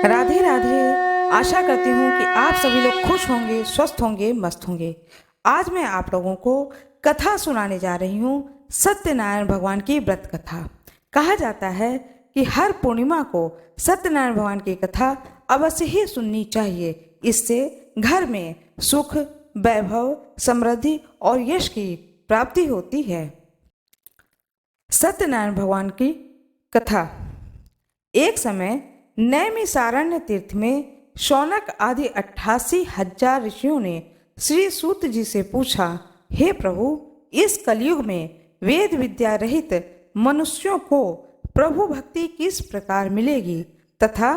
राधे राधे। आशा करती हूँ कि आप सभी लोग खुश होंगे, स्वस्थ होंगे, मस्त होंगे। आज मैं आप लोगों को कथा सुनाने जा रही हूँ, सत्यनारायण भगवान की व्रत कथा। कहा जाता है कि हर पूर्णिमा को सत्यनारायण भगवान की कथा अवश्य ही सुननी चाहिए। इससे घर में सुख, वैभव, समृद्धि और यश की प्राप्ति होती है। सत्यनारायण भगवान की कथा। एक समय नैमिषारण्य तीर्थ में शौनक आदि 88,000 ऋषियों ने श्री सूत जी से पूछा, हे प्रभु, इस कलयुग में वेद विद्या रहित मनुष्यों को प्रभु भक्ति किस प्रकार मिलेगी तथा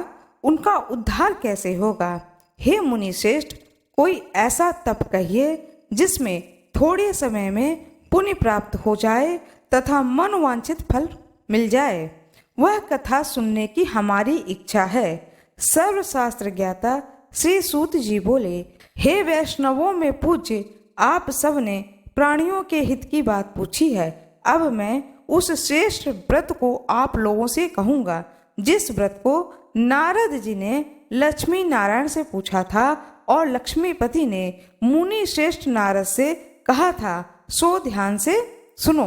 उनका उद्धार कैसे होगा? हे मुनि श्रेष्ठ, कोई ऐसा तप कहिए जिसमें थोड़े समय में पुण्य प्राप्त हो जाए तथा मनोवांछित फल मिल जाए। वह कथा सुनने की हमारी इच्छा है। सर्वशास्त्र ज्ञाता श्री सूत जी बोले, हे वैष्णवों में पूज्य, आप सब ने प्राणियों के हित की बात पूछी है। अब मैं उस श्रेष्ठ व्रत को आप लोगों से कहूँगा जिस व्रत को नारद जी ने लक्ष्मी नारायण से पूछा था और लक्ष्मीपति ने मुनि श्रेष्ठ नारद से कहा था। सो ध्यान से सुनो।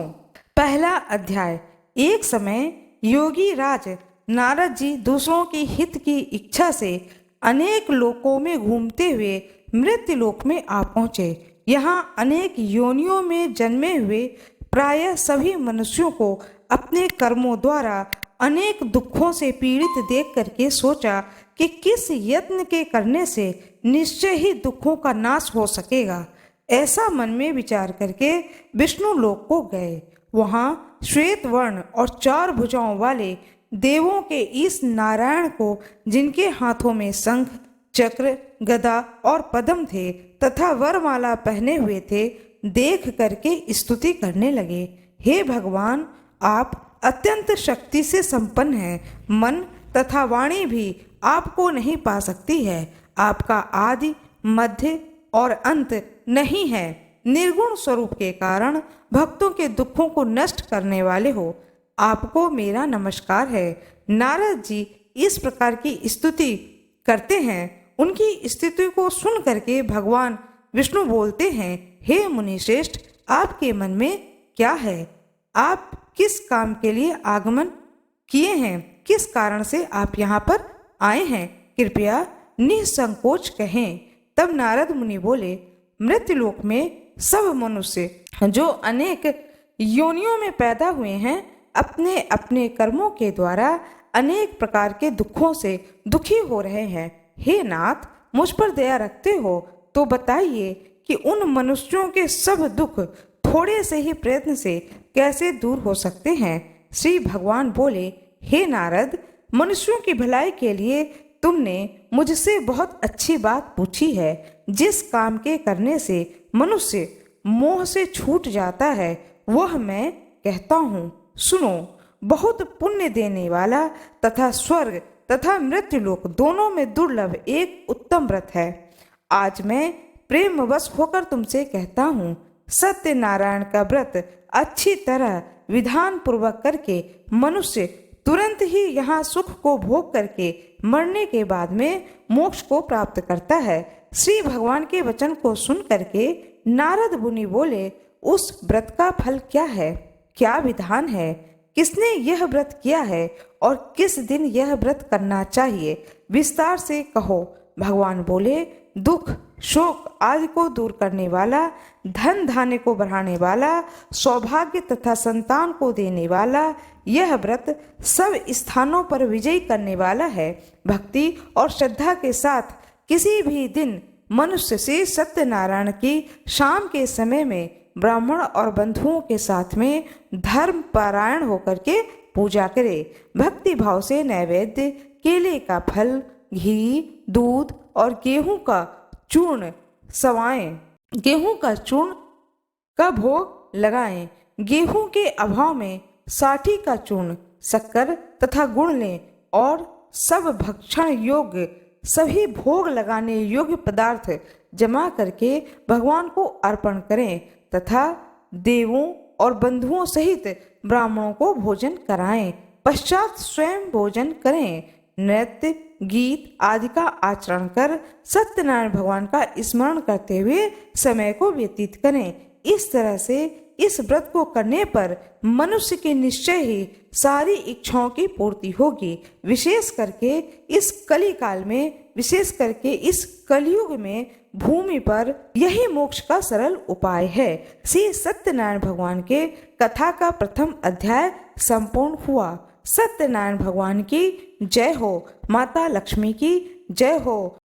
पहला अध्याय। एक समय योगी राज नारद जी दूसरों के हित की इच्छा से अनेक लोकों में घूमते हुए मृत्यु लोक में आ पहुँचे। यहाँ अनेक योनियों में जन्मे हुए प्रायः सभी मनुष्यों को अपने कर्मों द्वारा अनेक दुखों से पीड़ित देख करके सोचा कि किस यत्न के करने से निश्चय ही दुखों का नाश हो सकेगा। ऐसा मन में विचार करके विष्णु लोक को गए। वहाँ श्वेत वर्ण और 4 भुजाओं वाले देवों के इस नारायण को, जिनके हाथों में शंख, चक्र, गदा और पद्म थे तथा वरमाला पहने हुए थे, देख करके स्तुति करने लगे। हे भगवान, आप अत्यंत शक्ति से संपन्न हैं। मन तथा वाणी भी आपको नहीं पा सकती है। आपका आदि, मध्य और अंत नहीं है। निर्गुण स्वरूप के कारण भक्तों के दुखों को नष्ट करने वाले हो। आपको मेरा नमस्कार है। नारद जी इस प्रकार की स्तुति करते हैं। उनकी स्तुति को सुन करके भगवान विष्णु बोलते हैं, हे मुनि श्रेष्ठ, आपके मन में क्या है? आप किस काम के लिए आगमन किए हैं? किस कारण से आप यहाँ पर आए हैं? कृपया निसंकोच कहें। तब नारद मुनि बोले, मृत्युलोक में सब मनुष्य जो अनेक योनियों में पैदा हुए हैं, अपने अपने कर्मों के द्वारा अनेक प्रकार के दुखों से दुखी हो रहे हैं। हे नाथ, मुझ पर दया रखते हो तो बताइए कि उन मनुष्यों के सब दुख थोड़े से ही प्रयत्न से कैसे दूर हो सकते हैं? श्री भगवान बोले, हे नारद, मनुष्यों की भलाई के लिए तुमने मुझसे बहुत अच्छी बात पूछी है। जिस काम के करने से मनुष्य मोह से छूट जाता है, वह मैं कहता हूँ, सुनो। बहुत पुण्य देने वाला तथा स्वर्ग तथा मृत्युलोक दोनों में दुर्लभ एक उत्तम व्रत है। आज मैं प्रेमवश होकर तुमसे कहता हूँ, सत्यनारायण का व्रत अच्छी तरह विधान पूर्वक करके मनुष्य तुरंत ही यहाँ सुख को भोग करके मरने के बाद में मोक्ष को प्राप्त करता है। श्री भगवान के वचन को सुन करके नारद मुनि बोले, उस व्रत का फल क्या है? क्या विधान है? किसने यह व्रत किया है और किस दिन यह व्रत करना चाहिए? विस्तार से कहो। भगवान बोले, दुख, शोक आदि को दूर करने वाला, धन धान्य को बढ़ाने वाला, सौभाग्य तथा संतान को देने वाला, यह व्रत सब स्थानों पर विजय करने वाला है। भक्ति और श्रद्धा के साथ किसी भी दिन मनुष्य से सत्यनारायण की शाम के समय में ब्राह्मण और बंधुओं के साथ में धर्म पारायण होकर के पूजा करे। भक्ति भाव से नैवेद्य, केले का फल, घी, दूध और गेहूं का चूर्ण सवाएं। गेहूं का चूर्ण का भोग लगाएं। गेहूं के अभाव में साठी का चूर्ण, शक्कर तथा गुड़ लें और सब भक्षण योग्य, सभी भोग लगाने योग्य पदार्थ जमा करके भगवान को अर्पण करें तथा देवों और बंधुओं सहित ब्राह्मणों को भोजन कराएं। पश्चात स्वयं भोजन करें। नृत्य, गीत आदि का आचरण कर सत्यनारायण भगवान का स्मरण करते हुए समय को व्यतीत करें। इस तरह से इस व्रत को करने पर मनुष्य की निश्चय ही सारी इच्छाओं की पूर्ति होगी। विशेष करके इस कली काल में, विशेष करके इस कलयुग में भूमि पर यही मोक्ष का सरल उपाय है। श्री सत्यनारायण भगवान के कथा का प्रथम अध्याय संपूर्ण हुआ। सत्यनारायण भगवान की जय हो, माता लक्ष्मी की जय हो।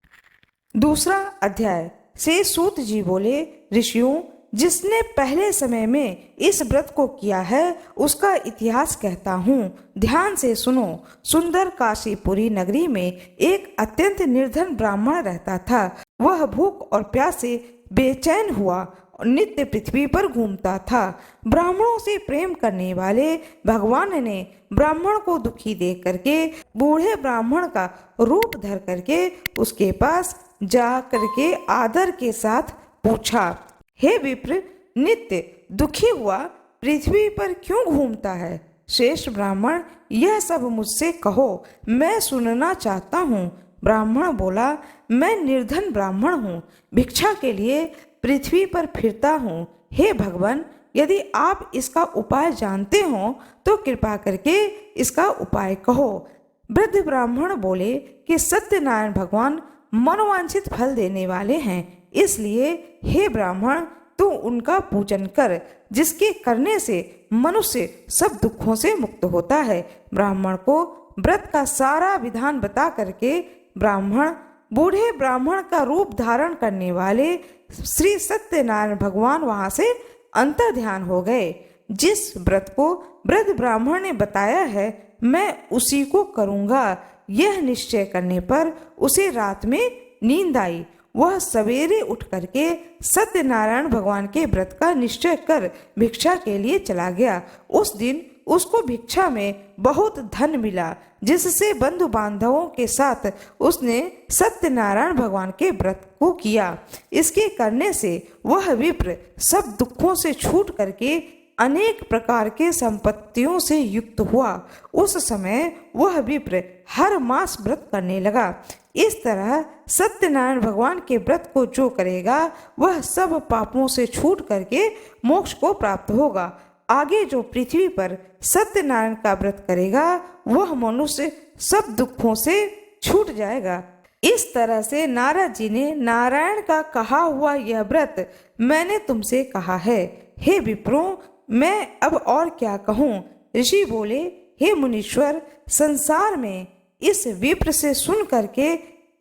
दूसरा अध्याय। श्री सूत जी बोले, ऋषियों, जिसने पहले समय में इस व्रत को किया है उसका इतिहास कहता हूँ, ध्यान से सुनो। सुंदर काशीपुरी नगरी में एक अत्यंत निर्धन ब्राह्मण रहता था। वह भूख और प्यास से बेचैन हुआ और नित्य पृथ्वी पर घूमता था। ब्राह्मणों से प्रेम करने वाले भगवान ने ब्राह्मण को दुखी देख करके बूढ़े ब्राह्मण का रूप धर करके उसके पास जा करके आदर के साथ पूछा, हे विप्र, नित्य दुखी हुआ पृथ्वी पर क्यों घूमता है? श्रेष्ठ ब्राह्मण, यह सब मुझसे कहो, मैं सुनना चाहता हूँ। ब्राह्मण बोला, मैं निर्धन ब्राह्मण हूँ, भिक्षा के लिए पृथ्वी पर फिरता हूँ। हे भगवान, यदि आप इसका उपाय जानते हो तो कृपा करके इसका उपाय कहो। वृद्ध ब्राह्मण बोले कि सत्यनारायण भगवान मनोवांछित फल देने वाले हैं, इसलिए हे ब्राह्मण, तू उनका पूजन कर, जिसके करने से मनुष्य सब दुखों से मुक्त होता है। ब्राह्मण को व्रत का सारा विधान बता करके ब्राह्मण, बूढ़े ब्राह्मण का रूप धारण करने वाले श्री सत्यनारायण भगवान वहां से अंतर ध्यान हो गए। जिस व्रत को वृद्ध ब्राह्मण ने बताया है, मैं उसी को करूंगा। यह निश्चय करने पर उसे रात में नींद आई। वह सवेरे उठ करके सत्यनारायण भगवान के व्रत का निश्चय कर भिक्षा के लिए चला गया। उस दिन उसको भिक्षा में बहुत धन मिला, जिससे बंधु बांधवों के साथ उसने सत्यनारायण भगवान के व्रत को किया। इसके करने से वह विप्र सब दुखों से छूट करके अनेक प्रकार के संपत्तियों से युक्त हुआ। उस समय वह विप्र हर मास व्रत करने लगा। इस तरह सत्यनारायण भगवान के व्रत को जो करेगा वह सब पापों से छूट करके मोक्ष को प्राप्त होगा। आगे जो पृथ्वी पर सत्यनारायण का व्रत करेगा वह मनुष्य सब दुखों से छूट जाएगा। इस तरह से नारद जी ने नारायण का कहा हुआ यह व्रत मैंने तुमसे कहा है। हे विप्रों, मैं अब और क्या कहूँ? ऋषि बोले, हे मुनीश्वर, संसार में इस विप्र से सुन करके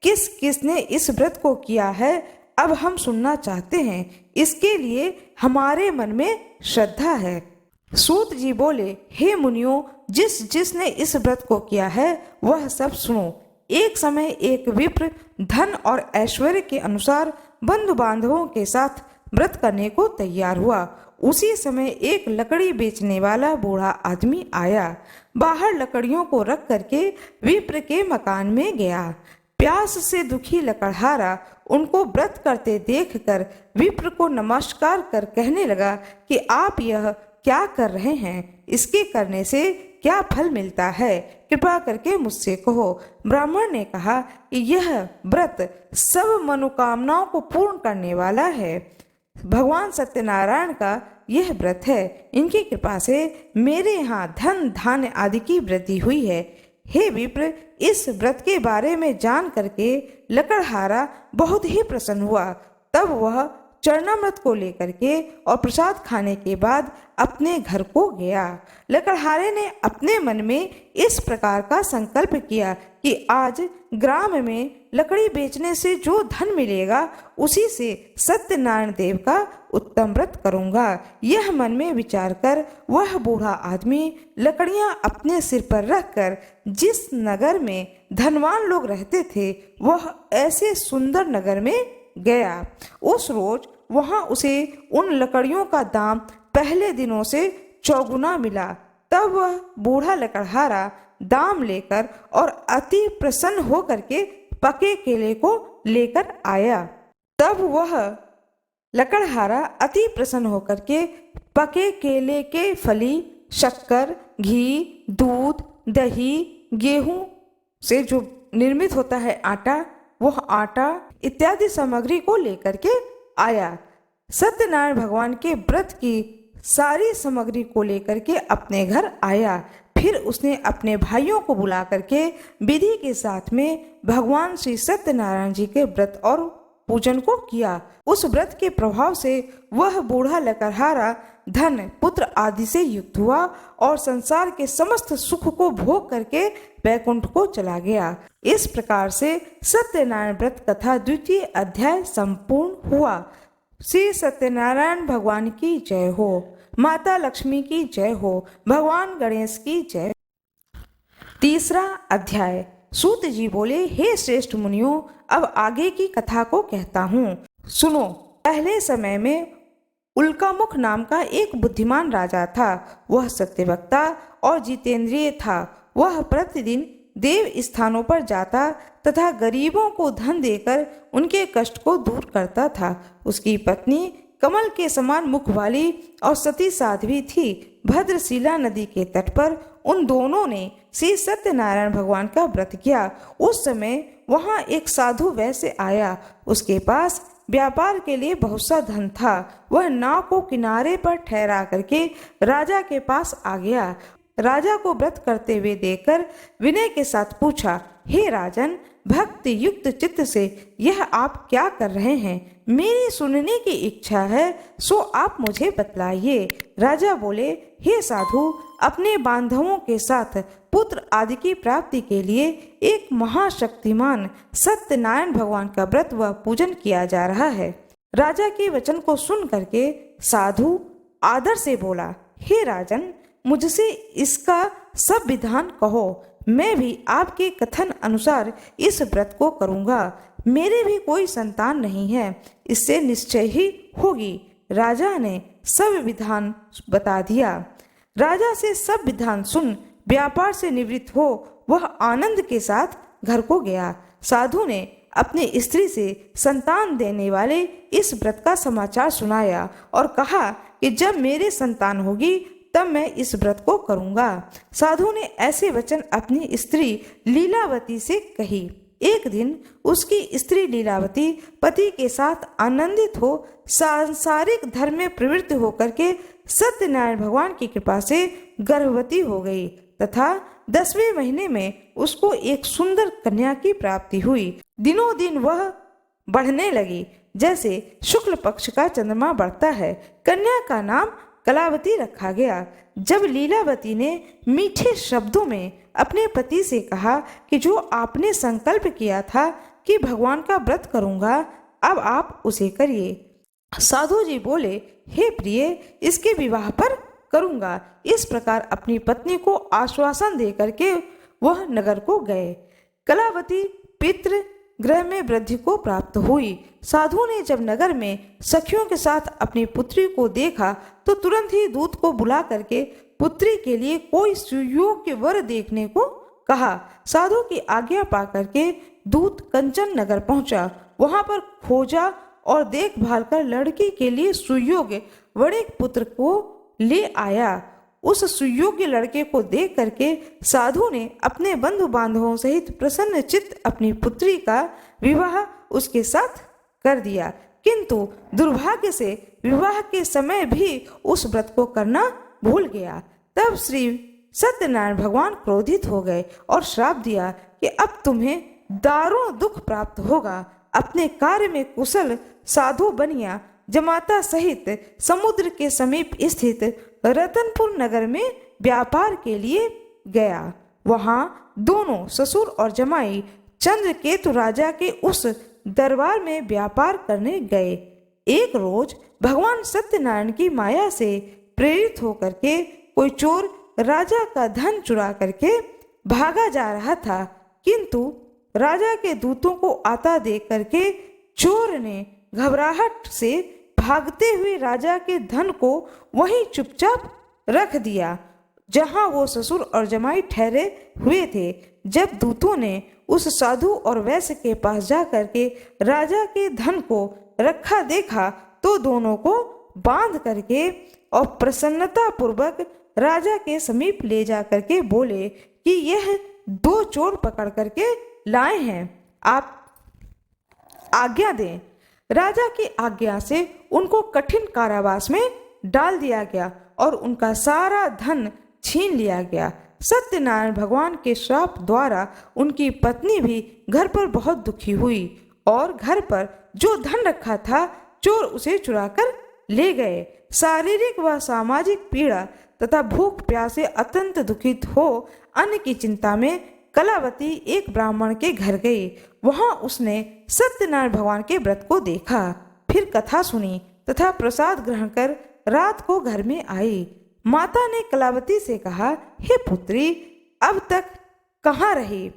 किस किसने इस व्रत को किया है अब हम सुनना चाहते हैं। इसके लिए हमारे मन में श्रद्धा है। सूत जी बोले, हे मुनियों, जिसने इस व्रत को किया है वह सब सुनो। एक समय एक विप्र धन और ऐश्वर्य के अनुसार बंधु बांधवों के साथ व्रत करने को तैयार हुआ। उसी समय एक लकड़ी बेचने वाला बूढ़ा आदमी आया। बाहर लकड़ियों को रख करके विप्र के मकान में गया। प्यास से दुखी लकड़हारा उनको व्रत करते देखकर विप्र को नमस्कार कर कहने लगा कि आप यह क्या कर रहे हैं? इसके करने से क्या फल मिलता है? कृपा करके मुझसे कहो। ब्राह्मण ने कहा कि यह व्रत सब मनोकामनाओं को पूर्ण करने वाला है। भगवान सत्यनारायण का यह व्रत है। इनकी कृपा से मेरे यहाँ धन धान्य आदि की वृद्धि हुई है। हे विप्र, इस व्रत के बारे में जान करके लकड़हारा बहुत ही प्रसन्न हुआ। तब वह चरणामृत को लेकर के और प्रसाद खाने के बाद अपने घर को गया। लकड़हारे ने अपने मन में इस प्रकार का संकल्प किया कि आज ग्राम में लकड़ी बेचने से जो धन मिलेगा उसी से सत्यनारायण देव का उत्तम व्रत करूंगा। यह मन में विचार कर वह बूढ़ा आदमी लकड़ियां अपने सिर पर रखकर जिस नगर में धनवान लोग रहते थे वह ऐसे सुंदर नगर में गया। उस रोज वहां उसे उन लकड़ियों का दाम पहले दिनों से चौगुना मिला। तब वह बूढ़ा लकड़हारा दाम लेकर और अति प्रसन्न होकर के पके केले को लेकर आया। तब वह लकड़हारा अति प्रसन्न होकर के पके केले के फली, शक्कर, घी, दूध, दही, गेहूं से जो निर्मित होता है आटा, वह आटा इत्यादि सामग्री को लेकर के आया। सत्यनारायण भगवान के व्रत की सारी सामग्री को लेकर के अपने घर आया। फिर उसने अपने भाइयों को बुला करके विधि के साथ में भगवान श्री सत्यनारायण जी के व्रत और पूजन को किया। उस व्रत के प्रभाव से वह बूढ़ा लकड़हारा धन पुत्र आदि से युक्त हुआ और संसार के समस्त सुख को भोग करके वैकुंठ को चला गया। इस प्रकार से सत्यनारायण व्रत कथा द्वितीय अध्याय संपूर्ण हुआ। श्री सत्यनारायण भगवान की जय हो, माता लक्ष्मी की जय हो, भगवान गणेश की जय। तीसरा अध्याय। सूत जी बोले, हे श्रेष्ठ मुनियों, अब आगे की कथा को कहता हूँ, सुनो। पहले समय में उल्कामुख नाम का एक बुद्धिमान राजा था। वह सत्यवक्ता और जितेंद्रिय था। वह प्रतिदिन देव स्थानों पर जाता तथा गरीबों को धन देकर उनके कष्ट को दूर करता था। उसकी पत्नी कमल के समान मुख वाली और सती साध्वी थी। भद्रशिला नदी के तट पर उन दोनों ने श्री सत्यनारायण भगवान का व्रत किया। उस समय वहां एक साधु वैश्य आया। उसके पास व्यापार के लिए बहुत सा धन था। वह नाव को किनारे पर ठहरा करके राजा के पास आ गया। राजा को व्रत करते हुए देखकर विनय के साथ पूछा, हे राजन, भक्ति युक्त चित्त से यह आप क्या कर रहे हैं? मेरी सुनने की इच्छा है, सो आप मुझे बतलाइए। राजा बोले, हे साधु, अपने बांधवों के साथ पुत्र आदि की प्राप्ति के लिए एक महाशक्तिमान सत्यनारायण भगवान का व्रत व पूजन किया जा रहा है। राजा के वचन को सुन करके साधु आदर से बोला, हे राजन, मुझसे इसका सब विधान कहो। मैं भी आपके कथन अनुसार इस व्रत को करूंगा। मेरे भी कोई संतान नहीं है, इससे निश्चय ही होगी। राजा ने सब विधान बता दिया। राजा से सब विधान सुन व्यापार से निवृत्त हो वह आनंद के साथ घर को गया। साधु ने अपनी स्त्री से संतान देने वाले इस व्रत का समाचार सुनाया और कहा कि जब मेरे संतान होगी तब मैं इस व्रत को करूंगा। साधु ने ऐसे वचन अपनी स्त्री लीलावती से कही। एक दिन उसकी स्त्री लीलावती पति के साथ आनंदित हो सांसारिक धर्म में प्रवृत्त होकर के सत्यनारायण भगवान की कृपा से गर्भवती हो गई तथा 10वें महीने में उसको एक सुंदर कन्या की प्राप्ति हुई। दिनों दिन वह बढ़ने लगी जैसे शुक्ल पक्ष का चंद्रमा बढ़ता है। कन्या का नाम कलावती रखा गया। जब लीलावती ने मीठे शब्दों में अपने पति से कहा कि जो आपने संकल्प किया था कि भगवान का व्रत करूंगा, अब आप उसे करिए। साधु जी बोले, हे प्रिय, इसके विवाह पर करूंगा। इस प्रकार अपनी पत्नी को आश्वासन दे करके वह नगर को गए। कलावती पितृ गृह में वृद्धि को प्राप्त हुई। साधु ने जब नगर में सखियों के साथ अपनी पुत्री को देखा तो तुरंत ही दूत को बुला करके पुत्री के लिए कोई सुयोग्य वर देखने को कहा। साधु की आज्ञा पा करके दूत कंचन नगर पहुंचा। वहां पर खोजा और देखभाल कर लड़की के लिए सुयोग्य वणिक पुत्र को ले आया। उस सुयोग्य लड़के को देख करके साधु ने अपने बंधु बांधवों सहित प्रसन्न चित्त अपनी पुत्री का विवाह उसके साथ कर दिया। किंतु दुर्भाग्य से विवाह के समय भी उस व्रत को करना भूल गया। तब श्री सत्यनारायण भगवान क्रोधित हो गए और श्राप दिया कि अब तुम्हें दारुण दुख प्राप्त होगा। अपने कार्य में कुशल साधु बनिया जमाता सहित समुद्र के समीप स्थित रतनपुर नगर में व्यापार के लिए गया। वहां दोनों ससुर और जमाई चंद्रकेतु राजा के उस दरबार में व्यापार करने गए। एक रोज भगवान सत्यनारायण की माया से प्रेरित होकर के कोई चोर राजा का धन चुरा करके भागा जा रहा था, किंतु राजा के दूतों को आता देख करके चोर ने घबराहट से भागते हुए राजा के धन को वहीं चुपचाप रख दिया जहां वो ससुर और जमाई ठहरे हुए थे। जब दूतों ने उस साधु और वैश्य के पास जा करके राजा के धन को रखा देखा तो दोनों को बांध करके और प्रसन्नता पूर्वक राजा के समीप ले जा करके बोले कि यह 2 चोर पकड़ करके लाए हैं, आप आज्ञा दें। राजा की आज्ञा से उनको कठिन कारावास में डाल दिया गया और उनका सारा धन छीन लिया गया। सत्यनारायण भगवान के श्राप द्वारा उनकी पत्नी भी घर पर बहुत दुखी हुई और घर पर जो धन रखा था चोर उसे चुराकर ले गए। शारीरिक व सामाजिक पीड़ा तथा भूख प्यास से अत्यंत दुखित हो अन्न की चिंता में कलावती एक ब्राह्मण के घर गई। वहां उसने सत्यनारायण भगवान के व्रत को देखा, फिर कथा सुनी तथा प्रसाद ग्रहण कर रात को घर में आई। माता ने कलावती से कहा, हे पुत्री, अब तक कहाँ रही?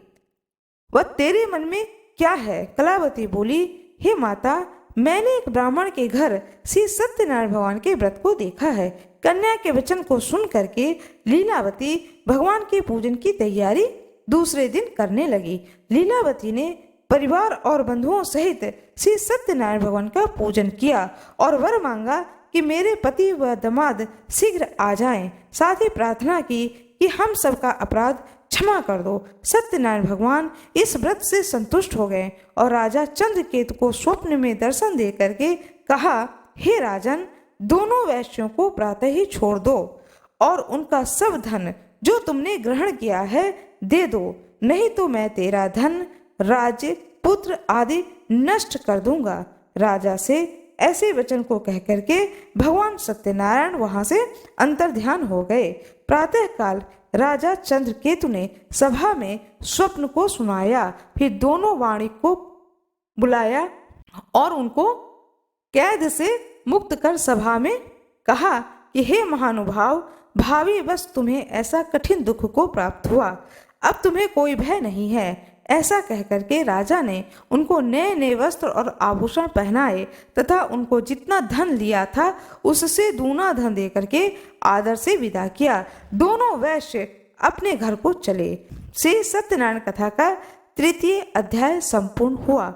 वह तेरे मन में क्या है? कलावती बोली, हे माता, मैंने एक ब्राह्मण के घर श्री सत्यनारायण भगवान के व्रत को देखा है। कन्या के वचन को सुन करके लीलावती भगवान के पूजन की तैयारी दूसरे दिन करने लगी। लीलावती ने परिवार और बंधुओं सहित श्री सत्यनारायण भगवान का पूजन किया और वर मांगा कि मेरे पति व दामाद शीघ्र आ जाएं। साथ ही प्रार्थना की कि हम सबका अपराध क्षमा कर दो। सत्यनारायण भगवान इस व्रत से संतुष्ट हो गए और राजा चंद्रकेतु को स्वप्न में दर्शन दे करके कहा, हे राजन, दोनों वैश्यों को प्रातः ही छोड़ दो और उनका सब धन जो तुमने ग्रहण किया है दे दो, नहीं तो मैं तेरा धन, राज्य, पुत्र आदि नष्ट कर दूंगा। राजा से ऐसे वचन को कह करके भगवान सत्यनारायण वहां से अंतर्ध्यान हो गए। प्रातः काल राजा चंद्रकेतु ने सभा में स्वप्न को सुनाया, फिर दोनों वाणिक को बुलाया और उनको कैद से मुक्त कर सभा में कहा कि हे महानुभाव, भावी बस तुम्हें ऐसा कठिन दुख को प्राप्त हुआ, अब तुम्हें कोई भय नहीं है। ऐसा कह करके राजा ने उनको नए नए वस्त्र और आभूषण पहनाए तथा उनको जितना धन लिया था उससे दूना धन दे करके आदर से विदा किया। दोनों वैश्य अपने घर को चले। श्री सत्यनारायण कथा का 3 अध्याय संपूर्ण हुआ।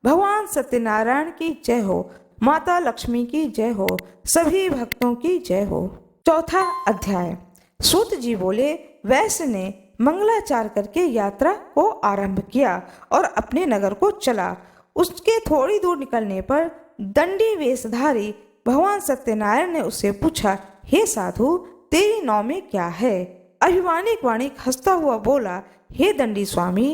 भगवान सत्यनारायण की जय हो, माता लक्ष्मी की जय हो, सभी भक्तों की जय हो। 4 अध्याय। सूत जी बोले, वैश्य ने मंगलाचार करके यात्रा को आरंभ किया और अपने नगर को चला। उसके थोड़ी दूर निकलने पर दंडी वेशधारी भगवान सत्यनारायण ने उससे पूछा, हे साधु, तेरी नाव में क्या है? अभिमानिक वाणिक हंसता हुआ बोला, हे दंडी स्वामी,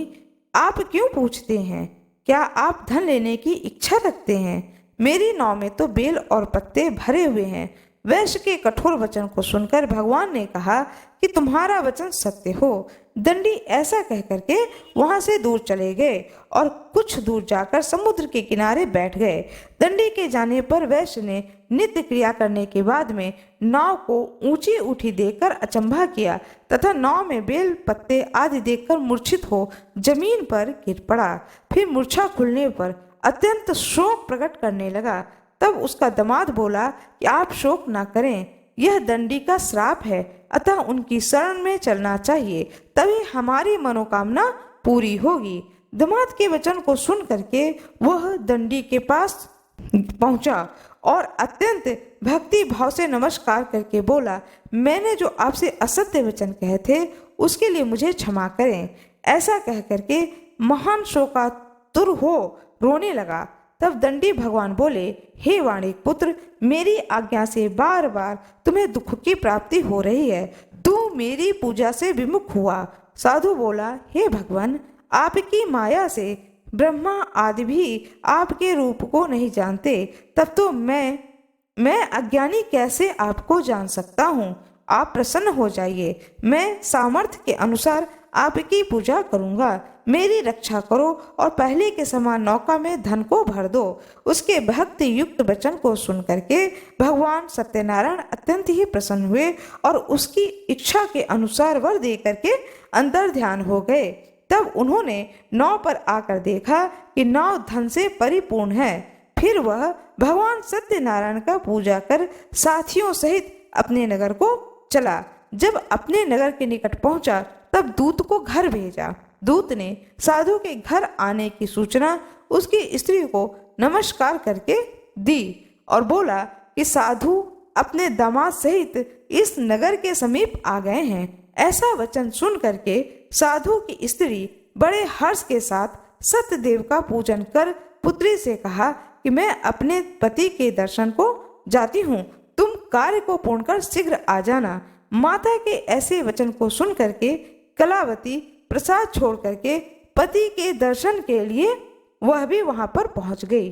आप क्यों पूछते हैं? क्या आप धन लेने की इच्छा रखते हैं? मेरी नाव में तो बेल और पत्ते भरे हुए हैं। वैश्य के कठोर वचन को सुनकर भगवान ने कहा कि तुम्हारा वचन सत्य हो। दंडी ऐसा कह करके वहां से दूर चले गए और कुछ दूर जाकर समुद्र के किनारे बैठ गए। दंडी के जाने पर वैश्य ने नित्य क्रिया करने के बाद में नाव को ऊंची उठी देखकर अचंभा किया तथा नाव में बेल पत्ते आदि देखकर मूर्छित हो जमीन पर गिर पड़ा। फिर मूर्छा खुलने पर अत्यंत शोक प्रकट करने लगा। तब उसका दामाद बोला कि आप शोक न करें, यह दंडी का श्राप है, अतः उनकी शरण में चलना चाहिए, तभी हमारी मनोकामना पूरी होगी। दामाद के वचन को सुन करके वह दंडी के पास पहुंचा और अत्यंत भक्ति भाव से नमस्कार करके बोला, मैंने जो आपसे असत्य वचन कहे थे उसके लिए मुझे क्षमा करें। ऐसा कह करके महान शोकातुर हो रोने लगा। तब दंडी भगवान बोले, हे वाणिक पुत्र, मेरी आज्ञा से बार बार तुम्हें दुख की प्राप्ति हो रही है, तू मेरी पूजा से विमुख हुआ। साधु बोला, हे भगवान, आपकी माया से ब्रह्मा आदि भी आपके रूप को नहीं जानते, तब तो मैं अज्ञानी कैसे आपको जान सकता हूँ? आप प्रसन्न हो जाइए, मैं सामर्थ्य के अनुसार आपकी पूजा करूंगा। मेरी रक्षा करो और पहले के समान नौका में धन को भर दो। उसके भक्ति युक्त वचन को सुन करके भगवान सत्यनारायण अत्यंत ही प्रसन्न हुए और उसकी इच्छा के अनुसार वर दे करके अंतर ध्यान हो गए। तब उन्होंने नाव पर आकर देखा कि नाव धन से परिपूर्ण है। फिर वह भगवान सत्यनारायण का पूजा कर साथियों सहित अपने नगर को चला। जब अपने नगर के निकट पहुंचा तब दूत को घर भेजा। दूत ने साधु के घर आने की सूचना उसकी स्त्री को नमस्कार करके दी और बोला कि साधु अपने दामाद सहित इस नगर के समीप आ गए हैं। ऐसा वचन सुन करके साधु की स्त्री बड़े हर्ष के साथ सत्यदेव का पूजन कर पुत्री से कहा कि मैं अपने पति के दर्शन को जाती हूँ, तुम कार्य को पूर्ण कर शीघ्र आ जाना। माता के ऐसे वचन को सुन करके कलावती प्रसाद छोड़ करके पति के दर्शन के लिए वह भी वहां पर पहुंच गई।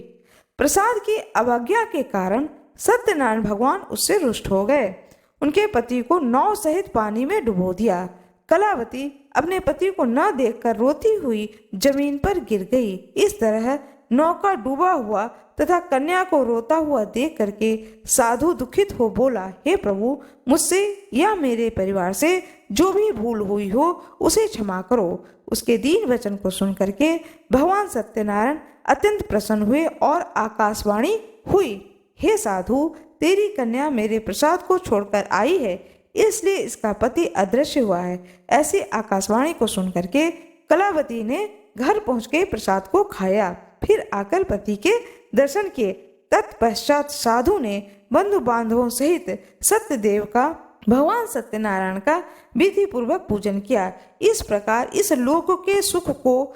प्रसाद की अवज्ञा के कारण सत्यनारायण भगवान उससे रुष्ट हो गए। उनके पति को नाव सहित पानी में डुबो दिया। कलावती अपने पति को न देखकर रोती हुई जमीन पर गिर गई। इस तरह नौका डूबा हुआ तथा कन्या को रोता हुआ देख करके साधु दुखित हो बोला, हे प्रभु, मुझसे या मेरे परिवार से जो भी भूल हुई हो उसे क्षमा करो। उसके दीन वचन को सुन करके भगवान सत्यनारायण अत्यंत प्रसन्न हुए और आकाशवाणी हुई, हे साधु, तेरी कन्या मेरे प्रसाद को छोड़कर आई है, इसलिए इसका पति अदृश्य हुआ है। ऐसी आकाशवाणी को सुन करके कलावती ने घर पहुंच के प्रसाद को खाया, फिर आकर पति के दर्शन किए। तत्पश्चात साधु ने बंधु बांधवों सहित सत्यदेव का, भगवान सत्यनारायण का विधि पूर्वक पूजन किया। इस प्रकार इस लोक के सुख को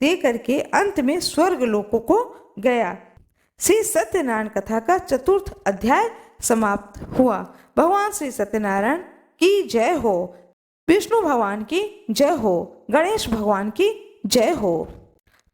दे करके अंत में स्वर्ग लोकों को गया। श्री सत्यनारायण कथा का 4th अध्याय समाप्त हुआ। भगवान श्री सत्यनारायण की जय हो, विष्णु भगवान की जय हो, गणेश भगवान की जय हो।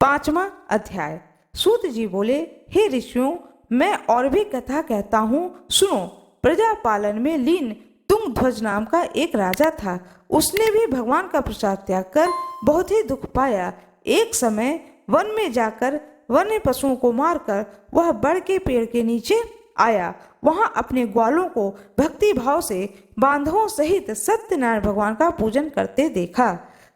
5वां अध्याय। सूत जी बोले, हे ऋषियों, मैं और भी कथा कहता हूँ, सुनो। प्रजा पालन में लीन तुंगध्वज नाम का एक राजा था। उसने भी भगवान का प्रसाद त्याग कर बहुत ही दुख पाया। एक समय वन में जाकर वन्य पशुओं को मारकर वह बड़ के पेड़ के नीचे आया। वहां अपने ग्वालों को भक्ति भाव से बांधवों सहित सत्यनारायण भगवान का पूजन करते देखा।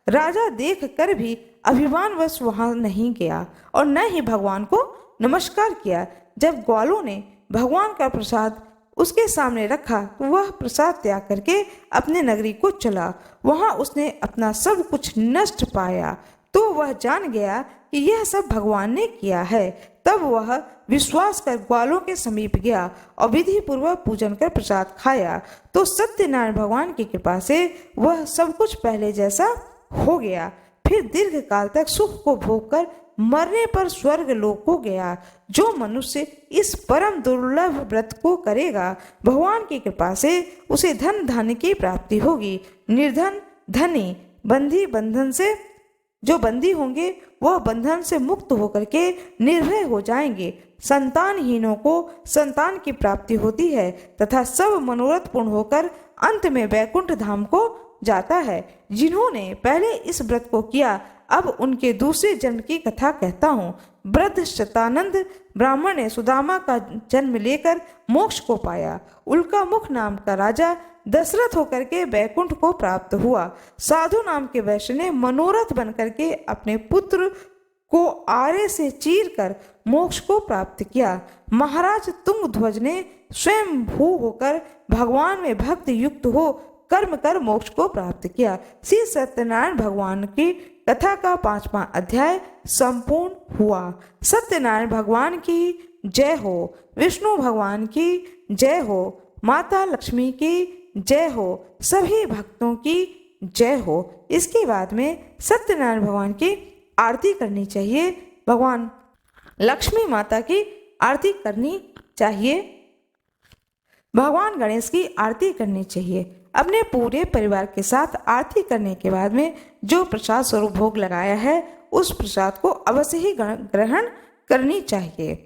राजा देख कर भी अभिमानवश वहां नहीं गया और न ही भगवान को नमस्कार किया। जब ग्वालों ने भगवान का प्रसाद उसके सामने रखा तो वह प्रसाद त्याग करके अपने नगरी को चला। वहां उसने अपना सब कुछ नष्ट पाया तो वह जान गया कि यह सब भगवान ने किया है। तब वह विश्वास कर ग्वालों के समीप गया और विधि पूर्वक पूजन कर प्रसाद खाया तो सत्यनारायण भगवान की कृपा से वह सब कुछ पहले जैसा हो गया। फिर दीर्घ काल तक सुख को भोग कर मरने पर स्वर्ग लोक को गया। जो मनुष्य इस परम दुर्लभ व्रत को करेगा, भगवान की कृपा से उसे धन धान्य की प्राप्ति होगी। निर्धन धनी बंधी बंधन से, जो बंदी होंगे वह बंधन से मुक्त होकर के निर्भय हो जाएंगे। संतानहीनों को संतान की प्राप्ति होती है तथा सब मनोरथ पूर्ण होकर अंत में वैकुंठ धाम को जाता है। जिन्होंने पहले इस व्रत को किया, अब उनके दूसरे जन्म की कथा कहता हूँ। वृद्ध शतानंद ब्राह्मण ने सुदामा का जन्म लेकर मोक्ष को पाया। उल्का मुख नाम का राजा दशरथ होकर के वैकुंठ को प्राप्त हुआ। साधु नाम के वैश्य ने मनोरथ बन करके अपने पुत्र को आरे से चीर कर मोक्ष को प्राप्त किया। महाराज तुंगध्वज ने स्वयं भू होकर भगवान में भक्त युक्त हो कर्म कर मोक्ष को प्राप्त किया। श्री सत्यनारायण भगवान की कथा का 5वां अध्याय संपूर्ण हुआ। सत्यनारायण भगवान की जय हो, विष्णु भगवान की जय हो, माता लक्ष्मी की जय हो, सभी भक्तों की जय हो। इसके बाद में सत्यनारायण भगवान की आरती करनी चाहिए। भगवान लक्ष्मी माता की आरती करनी चाहिए। भगवान गणेश की आरती करनी चाहिए। अपने पूरे परिवार के साथ आरती करने के बाद में जो प्रसाद स्वरूप भोग लगाया है उस प्रसाद को अवश्य ही ग्रहण करनी चाहिए।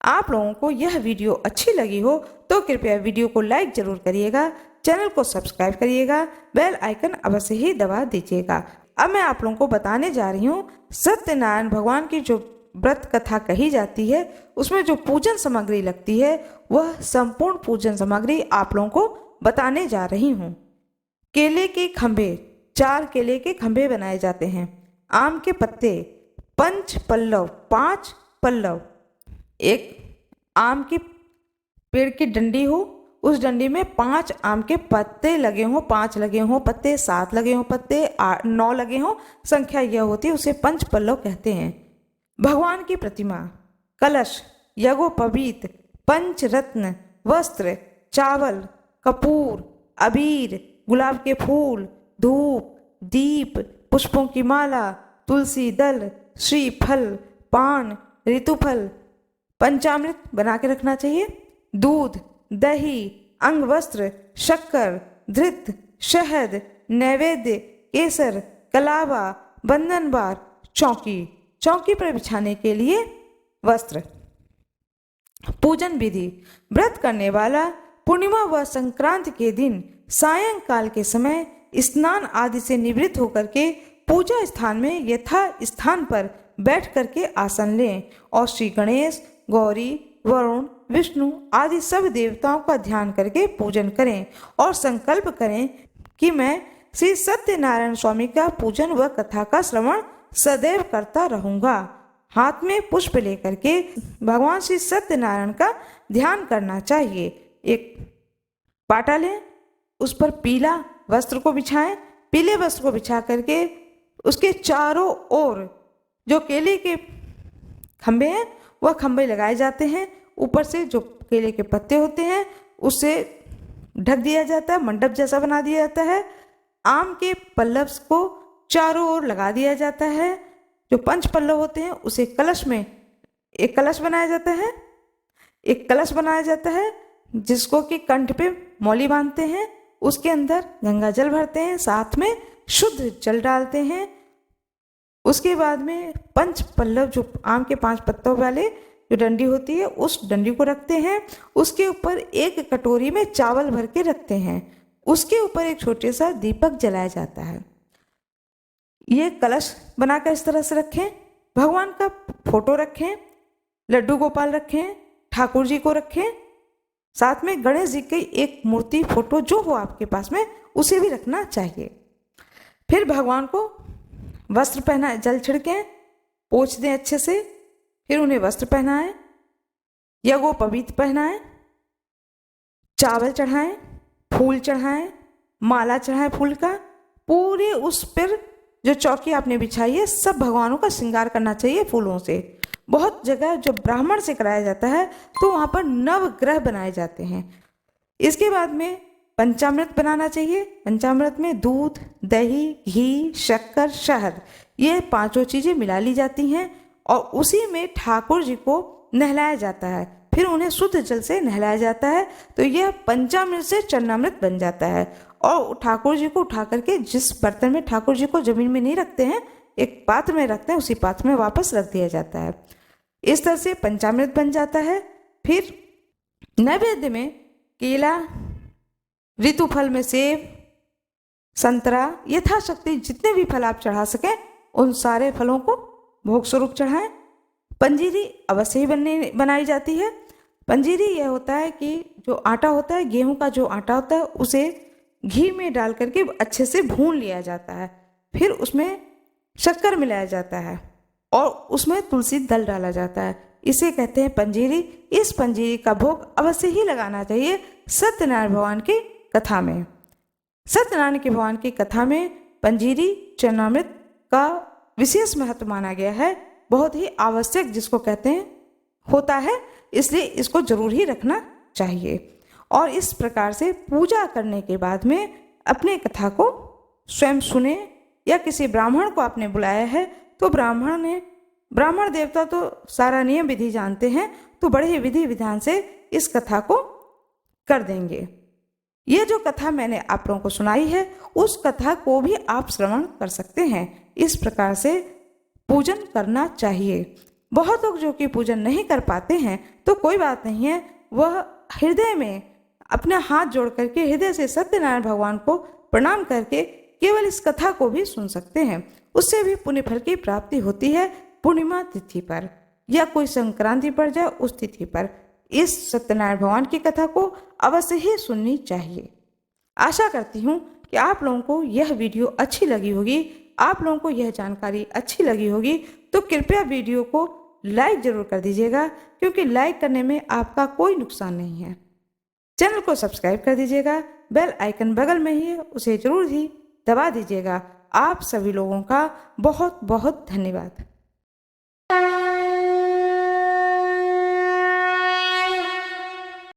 आप लोगों को यह वीडियो अच्छी लगी हो तो कृपया वीडियो को लाइक जरूर करिएगा, चैनल को सब्सक्राइब करिएगा, बेल आइकन अवश्य ही दबा दीजिएगा। अब मैं आप लोगों को बताने जा रही हूँ सत्यनारायण भगवान की जो व्रत कथा कही जाती है उसमें जो पूजन सामग्री लगती है वह संपूर्ण पूजन सामग्री आप लोगों को बताने जा रही हूँ। केले के खंभे, 4 केले के खंभे बनाए जाते हैं। आम के पत्ते 5 पल्लव, 5 पल्लव। एक आम के पेड़ की डंडी हो, उस डंडी में 5 आम के पत्ते लगे हों, 5 लगे हों पत्ते, 7 लगे हों पत्ते, 9 लगे हों, संख्या यह होती है, उसे 5 पल्लव कहते हैं। भगवान की प्रतिमा, कलश, यज्ञोपवीत, पंचरत्न, वस्त्र, चावल, कपूर, अबीर, गुलाब के फूल, धूप, दीप, पुष्पों की माला, तुलसी दल, श्रीफल, पान, ऋतुफल, पंचामृत बना के रखना चाहिए। दूध, दही, अंग वस्त्र, शक्कर, धृत, शहद, नैवेद्य, केसर, कलावा, बंधन बार, चौकी, चौकी पर बिछाने के लिए वस्त्र। पूजन विधि। व्रत करने वाला पूर्णिमा व संक्रांति के दिन सायंकाल के समय स्नान आदि से निवृत्त होकर के पूजा स्थान में यथा स्थान पर बैठ करके आसन लें और श्री गणेश, गौरी, वरुण, विष्णु आदि सब देवताओं का ध्यान करके पूजन करें और संकल्प करें कि मैं श्री सत्यनारायण स्वामी का पूजन व कथा का श्रवण सदैव करता रहूंगा। हाथ में पुष्प लेकर के भगवान श्री सत्यनारायण का ध्यान करना चाहिए। एक पाटा लें, उस पर पीला वस्त्र को बिछाएं। पीले वस्त्र को बिछा करके उसके चारों ओर जो केले के खंभे हैं वह खंभे लगाए जाते हैं। ऊपर से जो केले के पत्ते होते हैं उससे ढक दिया जाता है, मंडप जैसा बना दिया जाता है। आम के पल्लव को चारों ओर लगा दिया जाता है। जो पंच पल्लव होते हैं उसे कलश में एक कलश बनाया जाता है। एक कलश बनाया जाता है जिसको कि कंठ पे मौली बांधते हैं। उसके अंदर गंगा जल भरते हैं, साथ में शुद्ध जल डालते हैं। उसके बाद में पंच पल्लव जो आम के 5 पत्तों वाले जो डंडी होती है उस डंडी को रखते हैं। उसके ऊपर एक कटोरी में चावल भर के रखते हैं। उसके ऊपर एक छोटे सा दीपक जलाया जाता है। ये कलश बनाकर इस तरह से रखें। भगवान का फोटो रखें, लड्डू गोपाल रखें, ठाकुर जी को रखें, साथ में गणेश जी की एक मूर्ति फोटो जो हो आपके पास में उसे भी रखना चाहिए। फिर भगवान को वस्त्र पहनाए, जल छिड़कें, पोंछ दें अच्छे से। फिर उन्हें वस्त्र पहनाएं, यज्ञोपवीत पहनाएं, चावल चढ़ाएं, फूल चढ़ाएं, माला चढ़ाएं फूल का। पूरे उस पर जो चौकी आपने बिछाई है सब भगवानों का श्रृंगार करना चाहिए फूलों से। बहुत जगह जो ब्राह्मण से कराया जाता है तो वहाँ पर नवग्रह बनाए जाते हैं। इसके बाद में पंचामृत बनाना चाहिए। पंचामृत में दूध, दही, घी, शक्कर, शहद ये 5 चीज़ें मिला ली जाती हैं और उसी में ठाकुर जी को नहलाया जाता है। फिर उन्हें शुद्ध जल से नहलाया जाता है तो यह पंचामृत से चरणामृत बन जाता है। और ठाकुर जी को उठा करके जिस बर्तन में ठाकुर जी को जमीन में नहीं रखते हैं, एक पात्र में रखते हैं, उसी पात्र में वापस रख दिया जाता है। इस तरह से पंचामृत बन जाता है। फिर नैवेद्य में केला, ऋतुफल में सेब, संतरा, यथाशक्ति जितने भी फल आप चढ़ा सकें उन सारे फलों को भोग स्वरूप चढ़ाएं। पंजीरी अवश्य ही बनाई जाती है। पंजीरी यह होता है कि जो आटा होता है, गेहूं का जो आटा होता है, उसे घी में डाल करके अच्छे से भून लिया जाता है। फिर उसमें शक्कर मिलाया जाता है और उसमें तुलसी दल डाला जाता है। इसे कहते हैं पंजीरी। इस पंजीरी का भोग अवश्य ही लगाना चाहिए सत्यनारायण भगवान की कथा में। सत्यनारायण के भगवान की कथा में पंजीरी चरणामृत का विशेष महत्व माना गया है। बहुत ही आवश्यक जिसको कहते हैं होता है, इसलिए इसको जरूर ही रखना चाहिए। और इस प्रकार से पूजा करने के बाद में अपने कथा को स्वयं सुने या किसी ब्राह्मण को आपने बुलाया है तो ब्राह्मण देवता तो सारा नियम विधि जानते हैं, तो बड़े ही विधि विधान से इस कथा को कर देंगे। ये जो कथा मैंने आप लोगों को सुनाई है उस कथा को भी आप श्रवण कर सकते हैं। इस प्रकार से पूजन करना चाहिए। बहुत लोग जो कि पूजन नहीं कर पाते हैं तो कोई बात नहीं है, वह हृदय में अपना हाथ जोड़ करके हृदय से सत्यनारायण भगवान को प्रणाम करके केवल इस कथा को भी सुन सकते हैं। उससे भी पुण्य फल की प्राप्ति होती है। पूर्णिमा तिथि पर या कोई संक्रांति पर जाए उस तिथि पर इस सत्यनारायण भगवान की कथा को अवश्य ही सुननी चाहिए। आशा करती हूँ कि आप लोगों को यह वीडियो अच्छी लगी होगी, आप लोगों को यह जानकारी अच्छी लगी होगी। तो कृपया वीडियो को लाइक जरूर कर दीजिएगा, क्योंकि लाइक करने में आपका कोई नुकसान नहीं है। चैनल को सब्सक्राइब कर दीजिएगा, बेल आइकन बगल में ही है उसे जरूर ही दबा दीजिएगा। आप सभी लोगों का बहुत बहुत धन्यवाद।